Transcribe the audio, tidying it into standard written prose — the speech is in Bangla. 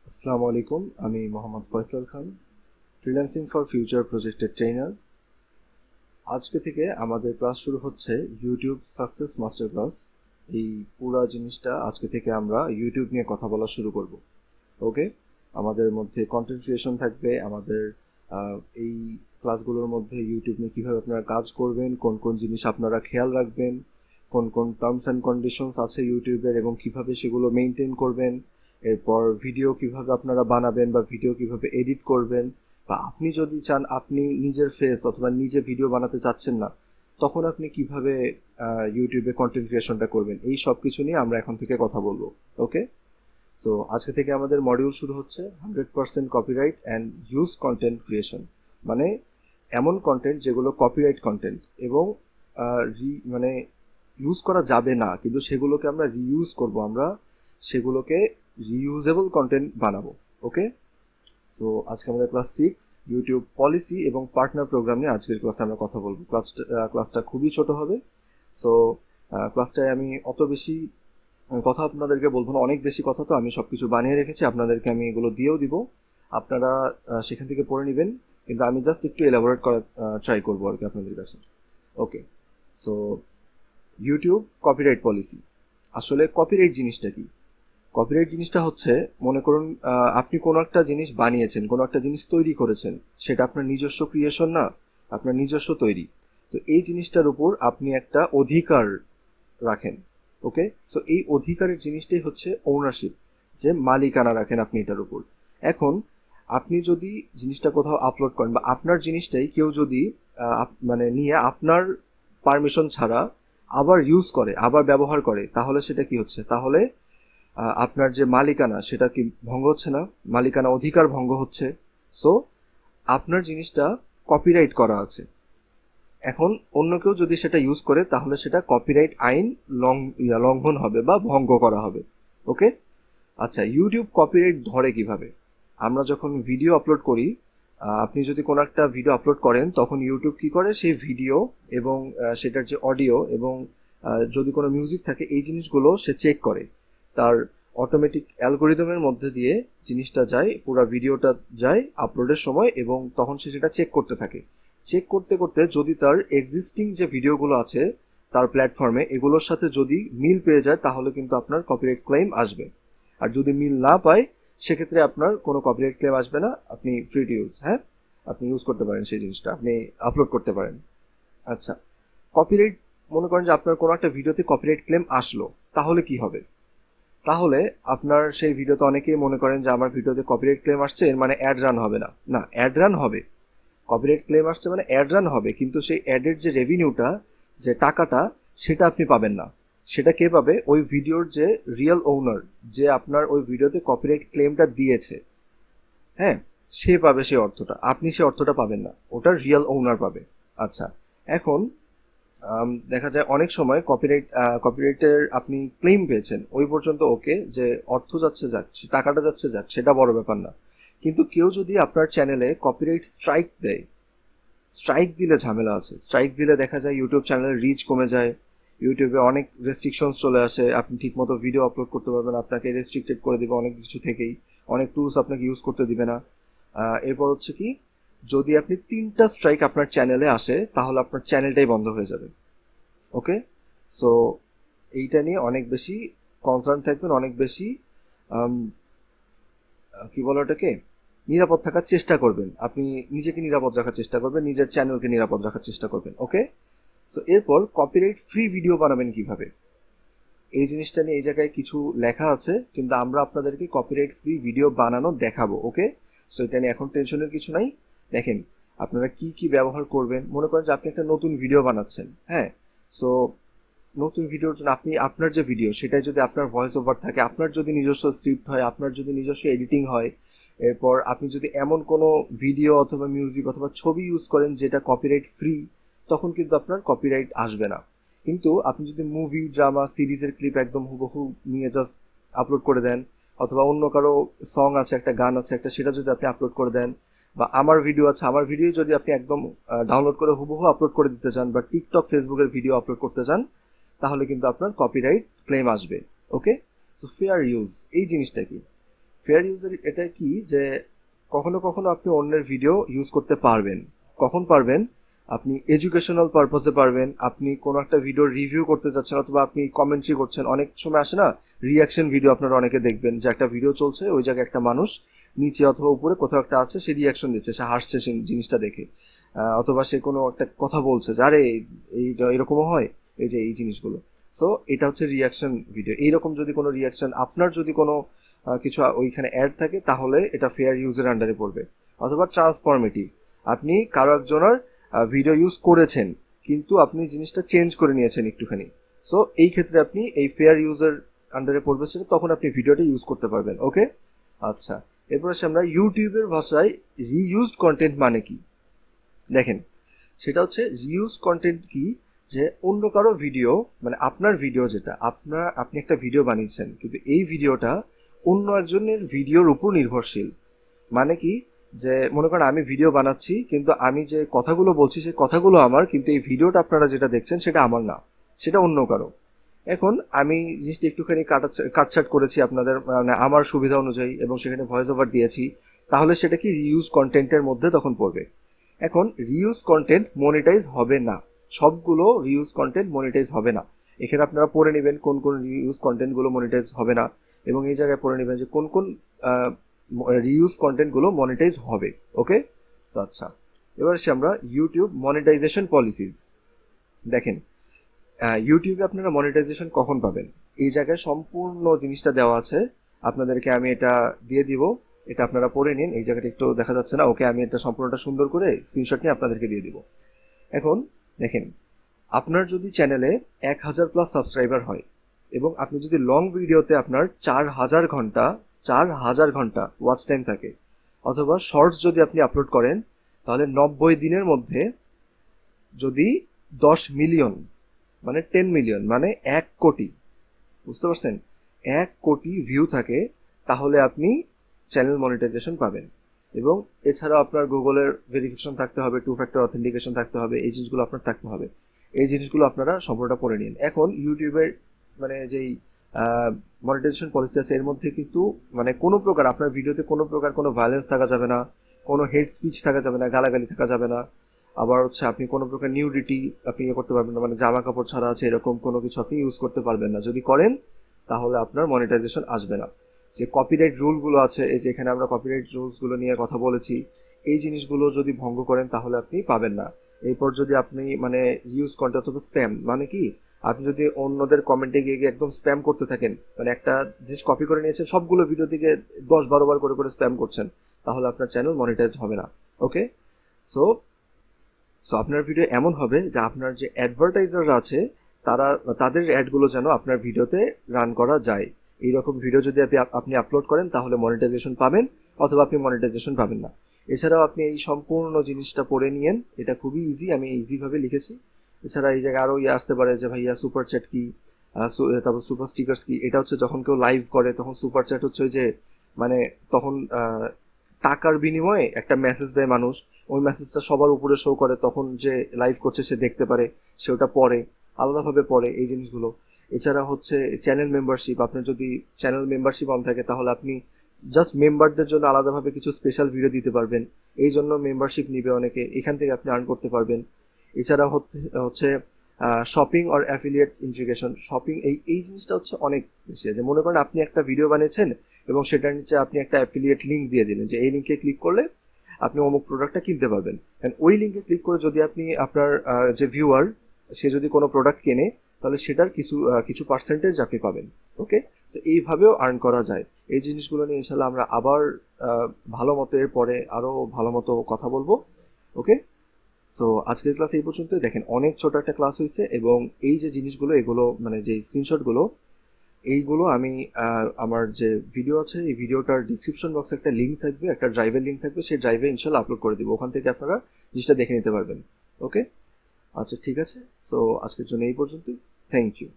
আসসালামু আলাইকুম, আমি মোহাম্মদ ফয়সাল খান, ফ্রিল্যান্সিং ফর ফিউচার প্রজেক্টের ট্রেনার। আজকে থেকে আমাদের ক্লাস শুরু হচ্ছে ইউটিউব সাকসেস মাস্টার ক্লাস। এই পুরো জিনিসটা আজকে থেকে আমরা ইউটিউব নিয়ে কথা বলা শুরু করব। ওকে, আমাদের মধ্যে কন্টেন্ট ক্রিয়েশন থাকবে। আমাদের এই ক্লাসগুলোর মধ্যে ইউটিউব নিয়ে কীভাবে আপনারা কাজ করবেন, কোন কোন জিনিস আপনারা খেয়াল রাখবেন, কোন কোন টার্মস অ্যান্ড কন্ডিশনস আছে ইউটিউবের এবং কিভাবে সেগুলো মেনটেন করবেন, এরপর ভিডিও কিভাবে আপনারা বানাবেন বা ভিডিও কিভাবে এডিট করবেন, বা আপনি যদি চান আপনি নিজের ফেস অথবা নিজে ভিডিও বানাতে চাচ্ছেন না, তখন আপনি কিভাবে ইউটিউবে কন্টেন্ট ক্রিয়েশনটা করবেন, এই সব কিছু নিয়ে আমরা এখন থেকে কথা বলবো। ওকে, সো আজকে থেকে আমাদের মডিউল শুরু হচ্ছে 100% copyright and use content creation. মানে এমন কন্টেন্ট যেগুলো কপিরাইট কন্টেন্ট এবং মানে ইউজ করা যাবে না, কিন্তু সেগুলোকে আমরা রিইউজ করব, আমরা সেগুলোকে রিইউজেবল কন্টেন্ট বানাবো। ওকে, সো আজকে আমাদের ক্লাস 6 ইউটিউব পলিসি এবং পার্টনার প্রোগ্রাম নিয়ে আজকের ক্লাসে আমরা কথা বলবো। ক্লাসটা খুবই ছোট হবে। সো ক্লাসটায় আমি অত বেশি কথা আপনাদেরকে বলবো না, অনেক বেশি কথা তো আমি সব কিছু বানিয়ে রেখেছি, আপনাদেরকে আমি এগুলো দিয়েও দিব, আপনারা সেখান থেকে পড়ে নেবেন, কিন্তু আমি জাস্ট একটু এলাবোরেট করার ট্রাই করবো আর কি আপনাদের কাছে। ওকে, সো ইউটিউব কপিরাইট পলিসি। আসলে কপিরাইট জিনিসটা কি? কপিরাইট জিনিসটা হচ্ছে, মনে করুন আপনি কোনো একটা জিনিস বানিয়েছেন, কোনো একটা জিনিস তৈরি করেছেন, সেটা আপনার নিজস্ব ক্রিয়েশন না, আপনার নিজস্ব তৈরি। তো এই জিনিসটার উপর আপনি একটা অধিকার রাখেন। ওকে, সো এই অধিকারের জিনিসটাই হচ্ছে ওনারশিপ, যে মালিকানা রাখেন আপনি এটার উপর। এখন আপনি যদি জিনিসটা কোথাও আপলোড করেন বা আপনার জিনিসটাই কেউ যদি মানে নিয়ে আপনার পারমিশন ছাড়া আবার ইউজ করে, আবার ব্যবহার করে, তাহলে সেটা কি হচ্ছে? তাহলে আপনার যে মালিকানা সেটা কি ভঙ্গ হচ্ছে না? মালিকানা অধিকার ভঙ্গ হচ্ছে। সো আপনার জিনিসটা কপিরাইট করা আছে। এখন অন্য কেউ যদি সেটা ইউজ করে তাহলে সেটা কপিরাইট আইন লঙ্ঘন হবে বা ভঙ্গ করা হবে। ওকে, আচ্ছা, ইউটিউব কপিরাইট ধরে কিভাবে? আমরা যখন ভিডিও আপলোড করি, আপনি যদি কোনো একটা ভিডিও আপলোড করেন, তখন ইউটিউব কি করে, সেই ভিডিও এবং সেটার যে অডিও এবং যদি কোনো মিউজিক থাকে, এই জিনিসগুলো সে চেক করে। তার অটোমেটিক অ্যালগোরিদমের মধ্যে দিয়ে জিনিসটা যায়, পুরো ভিডিওটা যায় আপলোডের সময়, এবং তখন সে সেটা চেক করতে থাকে। চেক করতে করতে যদি তার এক্সিস্টিং যে ভিডিওগুলো আছে তার প্ল্যাটফর্মে, এগুলোর সাথে যদি মিল পেয়ে যায়, তাহলে কিন্তু আপনার কপিরাইট ক্লেম আসবে। আর যদি মিল না পায়, সেক্ষেত্রে আপনার কোনো কপিরাইট ক্লেম আসবে না, আপনি ফ্রি টু ইউজ। হ্যাঁ, আপনি ইউজ করতে পারেন, সেই জিনিসটা আপনি আপলোড করতে পারেন। আচ্ছা, কপিরাইট, মনে করেন যে আপনার কোনো একটা ভিডিওতে কপিরাইট ক্লেম আসলো, তাহলে কি হবে? তাহলে আপনার সেই ভিডিওতে অনেকেই মনে করেন যে আমার ভিডিওতে কপিরাইট ক্লেম আসছে, এর মানে অ্যাড রান হবে না। না, অ্যাড রান হবে। কপিরাইট ক্লেম আসছে মানে অ্যাড রান হবে, কিন্তু সেই অ্যাডের যে রেভিনিউটা, যে টাকাটা, সেটা আপনি পাবেন না। সেটা কে পাবে? ওই ভিডিওর যে রিয়েল ওনার, যে আপনার ওই ভিডিওতে কপিরাইট ক্লেমটা দিয়েছে, হ্যাঁ, সে পাবে সেই অর্থটা, আপনি সেই অর্থটা পাবেন না, ওটার রিয়েল ওনার পাবে। আচ্ছা, এখন দেখা যায় অনেক সময় কপিরাইটের আপনি ক্লেম পেয়েছেন, ওই পর্যন্ত ওকে, যে অর্থ যাচ্ছে যাক, টাকাটা যাচ্ছে যাক, সেটা বড় ব্যাপার না। কিন্তু কেউ যদি আপনার চ্যানেলে কপিরাইট স্ট্রাইক দেয়, স্ট্রাইক দিলে ঝামেলা আছে। স্ট্রাইক দিলে দেখা যায় ইউটিউব চ্যানেলের রিচ কমে যায়, ইউটিউবে অনেক রেস্ট্রিকশনস চলে আসে, আপনি ঠিকমতো ভিডিও আপলোড করতে পারবেন, আপনাকে রেস্ট্রিক্টেড করে দেবে অনেক কিছু থেকেই, অনেক টুলস আপনাকে ইউজ করতে দিবে না। এরপর হচ্ছে কি, যদি আপনি 3টা স্ট্রাইক আপনার চ্যানেলে আসে, তাহলে আপনার চ্যানেলটাই বন্ধ হয়ে যাবে। ওকে, সো এইটা নিয়ে অনেক বেশি কনসার্ন থাকবেন, অনেক বেশি কি বলো ওটাকে, নিরাপদ থাকার চেষ্টা করবেন। আপনি নিজেকে নিরাপদ রাখার চেষ্টা করবেন, নিজের চ্যানেলকে নিরাপদ রাখার চেষ্টা করবেন। ওকে, সো এরপর কপিরাইট ফ্রি ভিডিও বানাবেন কিভাবে, এই জিনিসটা নিয়ে এই জায়গায় কিছু লেখা আছে, কিন্তু আমরা আপনাদেরকে কপিরাইট ফ্রি ভিডিও বানানো দেখাবো। ওকে, সো এটা নিয়ে এখন টেনশনের কিছু নাই। দেখেন, আপনারা কি কি ব্যবহার করবেন। মনে করেন যে আপনি একটা নতুন ভিডিও বানাচ্ছেন, হ্যাঁ, সো নতুন ভিডিওর জন্য আপনি আপনার যে ভিডিও, সেটাই যদি আপনার ভয়েস ওভার থাকে, আপনার যদি নিজস্ব স্ক্রিপ্ট হয়, আপনার যদি নিজস্ব এডিটিং হয়, এরপর আপনি যদি এমন কোনো ভিডিও অথবা মিউজিক অথবা ছবি ইউজ করেন যেটা কপিরাইট ফ্রি, তখন কিন্তু আপনার কপিরাইট আসবে না। কিন্তু আপনি যদি মুভি, ড্রামা, সিরিজের ক্লিপ একদম হুবহু নিয়ে জাস্ট আপলোড করে দেন, অথবা অন্য কারো সং আছে, একটা গান আছে একটা, সেটা যদি আপনি আপলোড করে দেন, বা আমার ভিডিও আছে, আমার ভিডিও যদি আপনি একদম ডাউনলোড করে হুবহু আপলোড করে দিতে চান, বা টিকটক, ফেসবুকের ভিডিও আপলোড করতে চান, তাহলে কিন্তু আপনার কপিরাইট ক্লেম আসবে। ওকে, সো ফেয়ার ইউজ এই জিনিসটা কি? ফেয়ার ইউজের এটা কি যে কখনো কখনো আপনি অন্যের ভিডিও ইউজ করতে পারবেন। কখন পারবেন? আপনি এডুকেশনাল পারপাসে পারবেন, আপনি কোনো একটা ভিডিও রিভিউ করতে চাচ্ছেন অথবা আপনি কমেন্ট্রি করছেন। অনেক সময় আসে না রিয়াকশন ভিডিও, আপনারা অনেকে দেখবেন যে একটা ভিডিও চলছে, ওই জায়গায় একটা মানুষ নিচে অথবা উপরে কোথাও একটা আছে, সে রিয়াকশন দিচ্ছে, সে হাসছে সেই জিনিসটা দেখে, অথবা সে কোনো একটা কথা বলছে যে আরে এইটা এরকমও হয়, এই যে এই জিনিসগুলো। সো এটা হচ্ছে রিয়াকশন ভিডিও। এইরকম যদি কোনো রিয়াকশন, আপনার যদি কোনো কিছু ওইখানে অ্যাড থাকে, তাহলে এটা ফেয়ার ইউজের আন্ডারে পড়বে। অথবা ট্রান্সফরমেটিভ, আপনি কারো একজনের ভিডিও ইউজ করেছেন কিন্তু আপনি জিনিসটা চেঞ্জ করে নিয়েছেন একটুখানি, সো এই ক্ষেত্রে আপনি এই ফেয়ার ইউজের আন্ডারে পড়বে, সেটা তখন আপনি ভিডিওটা ইউজ করতে পারবেন। ওকে, আচ্ছা, এরপর আসে আমরা ইউটিউবের ভাষায় রিইউজড কন্টেন্ট মানে কি। দেখেন, সেটা হচ্ছে রিইউজ কন্টেন্ট কি, যে অন্য কারো ভিডিও, মানে আপনার ভিডিও যেটা আপনি একটা ভিডিও বানিয়েছেন, কিন্তু এই ভিডিওটা অন্য একজনের ভিডিওর উপর নির্ভরশীল। মানে কি, যে মনে করেন আমি ভিডিও বানাচ্ছি, কিন্তু আমি যে কথাগুলো বলছি সেই কথাগুলো আমার, কিন্তু এই ভিডিওটা আপনারা যেটা দেখছেন সেটা আমার না, সেটা অন্য কারো। এখন আমি জিনিসটা একটুখানি কাটছাট করেছি আপনাদের মানে আমার সুবিধা অনুযায়ী, এবং সেখানে ভয়েস ওভার দিয়েছি, তাহলে সেটা কি রিইউজ কন্টেন্টের মধ্যে তখন পড়বে। এখন রিইউজ কন্টেন্ট মনিটাইজ হবে না, সবগুলো রিইউজ কন্টেন্ট মনিটাইজ হবে না। এখানে আপনারা পড়ে নেবেন কোন কোন রিইউজ কন্টেন্টগুলো মনিটাইজ হবে না, এবং এই জায়গায় পড়ে নেবেন যে কোন কোন রিইউজ কন্টেন্টগুলো মনিটাইজ হবে। ওকে, তো আচ্ছা, এবার আসি আমরা ইউটিউব মনিটাইজেশন পলিসিস। দেখেন, ইউটিউবে আপনারা মনিটাইজেশন কখন পাবেন, এই জায়গায় সম্পূর্ণ জিনিসটা দেওয়া আছে। আপনাদেরকে আমি এটা দিয়ে দিব, এটা আপনারা পড়ে নিন। এই জায়গাটা একটু দেখা যাচ্ছে না, ওকে, আমি এটা সম্পূর্ণটা সুন্দর করে স্ক্রিনশট নিয়ে আপনাদেরকে দিয়ে দিব। এখন দেখেন, আপনার যদি চ্যানেলে 1000+ সাবস্ক্রাইবার হয়, এবং আপনি যদি লং ভিডিওতে আপনার 4000 ঘন্টা ওয়াচ টাইম থাকে, অথবা শর্টস যদি আপনি আপলোড করেন, তাহলে 90 দিনের মধ্যে যদি 10 মিলিয়ন মানে 10 মিলিয়ন মানে 1 কোটি, বুঝতে পারছেন, 1 কোটি ভিউ থাকে, তাহলে আপনি চ্যানেল মনিটাইজেশন পাবেন। এবং এছাড়াও আপনার গুগলের ভেরিফিকেশন থাকতে হবে, 2 ফ্যাক্টর অথেন্টিকেশন থাকতে হবে, এই জিনিসগুলো আপনার থাকতে হবে। এই জিনিসগুলো আপনারা সম্পূর্ণটা পড়ে নিন। এখন ইউটিউবের মানে যেই মনিটাইজেশন পলিসি আছে, এর মধ্যে কিন্তু মানে কোনো প্রকার আপনার ভিডিওতে কোনো প্রকার কোনো ভায়োলেন্স থাকা যাবে না, কোনো হেড স্পিচ থাকা যাবে না, গালাগালি থাকা যাবে না। আবার হচ্ছে আপনি কোনো প্রকার নিউডিটি আপনি ইয়ে করতে পারবেন না, মানে জামা কাপড় ছাড়া আছে এরকম কোনো কিছু আপনি ইউজ করতে পারবেন না। যদি করেন তাহলে আপনার মনিটাইজেশন আসবে না। যে কপিরাইট রুলগুলো আছে, এই যে এখানে আমরা কপিরাইট রুলসগুলো নিয়ে কথা বলেছি, এই জিনিসগুলো যদি ভঙ্গ করেন তাহলে আপনি পাবেন না। এরপর যদি আপনি মানে ইউজ কন্টেন্ট অথবা স্প্যাম, মানে কি, আপনি যদি অন্যদের কমেন্টে গিয়ে গিয়ে একদম স্প্যাম করতে থাকেন, মানে একটা জিনিস কপি করে নিয়েছেন, সবগুলো ভিডিও থেকে 10-12 বার করে করে স্প্যাম করছেন, তাহলে আপনার চ্যানেল মনিটাইজড হবে না। ওকে, সো আপনার ভিডিও এমন হবে যে আপনার যে অ্যাডভার্টাইজাররা আছে তাদের অ্যাডগুলো যেন আপনার ভিডিওতে রান করা যায়। এইরকম ভিডিও যদি আপনি আপলোড করেন তাহলে মনিটাইজেশন পাবেন, অথবা আপনি মনিটাইজেশন পাবেন না। এছাড়াও আপনি এই সম্পূর্ণ জিনিসটা পড়ে নিয়েন, এটা খুবই ইজি, আমি ইজিভাবে লিখেছি। এছাড়া এই জায়গায় আরও আসতে পারে যে ভাইয়া সুপার চ্যাট কি, তারপর সুপার স্টিকার্স কি। এটা হচ্ছে যখন কেউ লাইভ করে তখন সুপার চ্যাট হচ্ছে যে মানে তখন টাকার বিনিময়ে একটা মেসেজ দেয় মানুষ, ওই মেসেজটা সবার উপরে শো করে, তখন যে লাইভ করছে সে দেখতে পারে, সে ওটা পড়ে, আলাদাভাবে পড়ে এই জিনিসগুলো। এছাড়া হচ্ছে চ্যানেল মেম্বারশিপ, আপনার যদি চ্যানেল মেম্বারশিপ অন থাকে তাহলে আপনি জাস্ট মেম্বারদের জন্য আলাদাভাবে কিছু স্পেশাল ভিডিও দিতে পারবেন, এই জন্য মেম্বারশিপ নিবে অনেকে, এখান থেকে আপনি আর্ন করতে পারবেন। এছাড়া হচ্ছে শপিং আর অ্যাফিলিয়েট ইন্টিগ্রেশন। শপিং এই জিনিসটা হচ্ছে অনেক বেশি আছে। মনে করেন আপনি একটা ভিডিও বানিয়েছেন এবং সেটার নিচে আপনি একটা অ্যাফিলিয়েট লিঙ্ক দিয়ে দিলেন যে এই লিঙ্কে ক্লিক করলে আপনি অমুক প্রোডাক্টটা কিনতে পারবেন। ওই লিঙ্কে ক্লিক করে যদি আপনি আপনার যে ভিউয়ার সে যদি কোনো প্রোডাক্ট কেনে, তাহলে সেটার কিছু পার্সেন্টেজ আপনি পাবেন। ওকে, সো এইভাবেও আর্ন করা যায়। এই জিনিসগুলো নিয়ে ইনশাল্লাহ আমরা আবার ভালো মতো এরপরে আরও ভালো মতো কথা বলবো। ওকে, সো আজকের ক্লাস এই পর্যন্তই। দেখেন, অনেক ছোট একটা ক্লাস হয়েছে, এবং এই যে জিনিসগুলো এগুলো মানে যে স্ক্রিনশটগুলো এইগুলো আমি আমার যে ভিডিও আছে এই ভিডিওটার ডিসক্রিপশন বক্সে একটা লিঙ্ক থাকবে, একটা ড্রাইভের লিঙ্ক থাকবে, সেই ড্রাইভে ইনশাল্লাহ আপলোড করে দিব, ওখান থেকে আপনারা জিনিসটা দেখে নিতে পারবেন। ওকে, আচ্ছা ঠিক আছে, সো আজকের জন্য এই পর্যন্তই। Thank you.